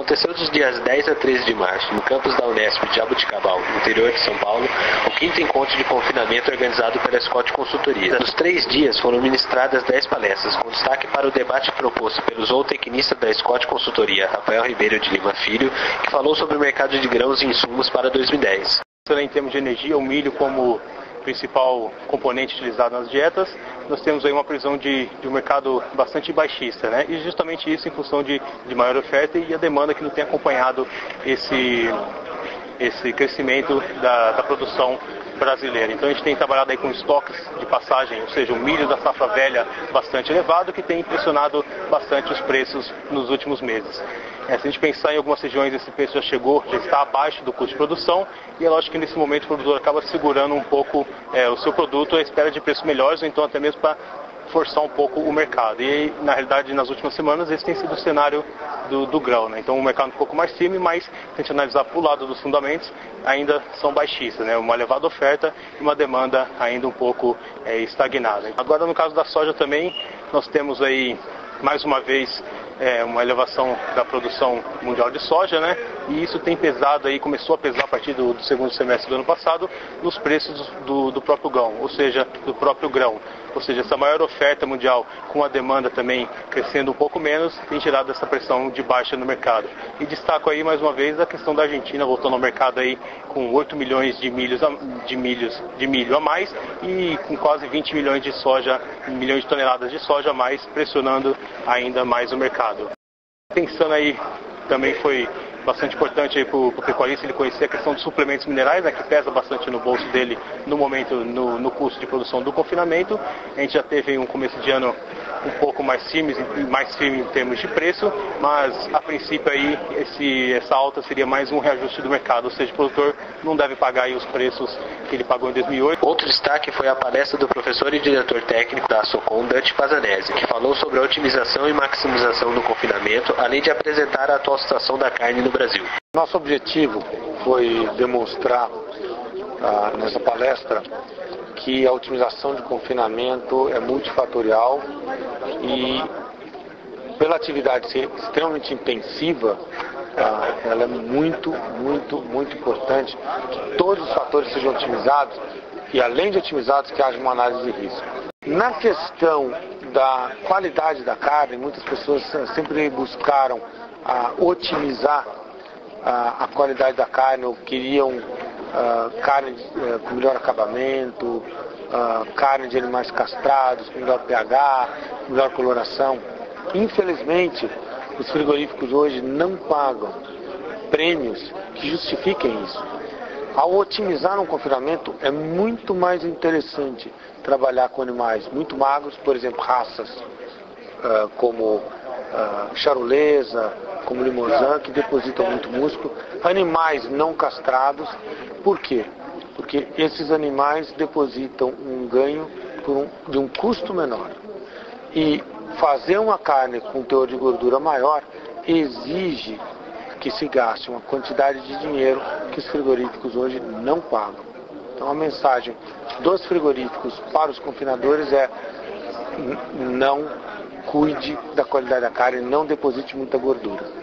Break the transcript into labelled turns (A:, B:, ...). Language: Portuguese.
A: Aconteceu dos dias 10 a 13 de março, no campus da Unesp de Jaboticabal, no interior de São Paulo, o 5º encontro de confinamento organizado pela Scott Consultoria. Nos 3 dias foram ministradas 10 palestras, com destaque para o debate proposto pelo zootecnista da Scott Consultoria, Rafael Ribeiro de Lima Filho, que falou sobre o mercado de grãos e insumos para 2010.
B: Em termos de energia, o milho como principal componente utilizado nas dietas, nós temos aí uma previsão de um mercado bastante baixista, né? E justamente isso em função de maior oferta e a demanda que não tem acompanhado esse crescimento da produção brasileira. Então a gente tem trabalhado aí com estoques de passagem, ou seja, o milho da safra velha bastante elevado, que tem impressionado bastante os preços nos últimos meses. Se a gente pensar em algumas regiões, esse preço já está abaixo do custo de produção, e é lógico que nesse momento o produtor acaba segurando um pouco o seu produto à espera de preços melhores, ou então até mesmo para forçar um pouco o mercado. E na realidade, nas últimas semanas, esse tem sido o cenário do grão, né? Então o mercado um pouco mais firme, mas se a gente analisar para o lado dos fundamentos, ainda são baixistas, né? Uma elevada oferta e uma demanda ainda um pouco estagnada. Agora no caso da soja também, nós temos aí mais uma vez uma elevação da produção mundial de soja, né? E isso tem pesado aí, começou a pesar a partir do segundo semestre do ano passado nos preços do próprio grão, ou seja, do próprio grão. Ou seja, essa maior oferta mundial com a demanda também crescendo um pouco menos, tem gerado essa pressão de baixa no mercado. E destaco aí mais uma vez a questão da Argentina voltando ao mercado aí com 8 milhões de milho a mais e com quase 20 milhões de toneladas de soja a mais, pressionando ainda mais o mercado. Pensando aí, também foi bastante importante para o pecuarista ele conhecer a questão dos suplementos minerais, né, que pesa bastante no bolso dele no momento, no custo de produção do confinamento. A gente já teve um começo de ano um pouco mais firme em termos de preço, mas a princípio aí essa alta seria mais um reajuste do mercado, ou seja, o produtor não deve pagar aí os preços que ele pagou em 2008.
A: Outro destaque foi a palestra do professor e diretor técnico da Socom, Dante Pazanese, que falou sobre a otimização e maximização do confinamento, além de apresentar a atual situação da carne no Brasil.
C: Nosso objetivo foi demonstrar nessa palestra que a otimização de confinamento é multifatorial e pela atividade ser extremamente intensiva, ela é muito importante que todos os fatores sejam otimizados e além de otimizados que haja uma análise de risco. Na questão da qualidade da carne, muitas pessoas sempre buscaram otimizar a qualidade da carne ou queriam carne com melhor acabamento, carne de animais castrados, com melhor pH, melhor coloração. Infelizmente, os frigoríficos hoje não pagam prêmios que justifiquem isso. Ao otimizar um confinamento, é muito mais interessante trabalhar com animais muito magros, por exemplo, raças como charolesa, como limousin, que depositam muito músculo, animais não castrados. Por quê? Porque esses animais depositam um ganho de um custo menor. E fazer uma carne com teor de gordura maior exige que se gaste uma quantidade de dinheiro que os frigoríficos hoje não pagam. Então a mensagem dos frigoríficos para os confinadores é: não cuide da qualidade da carne, não deposite muita gordura.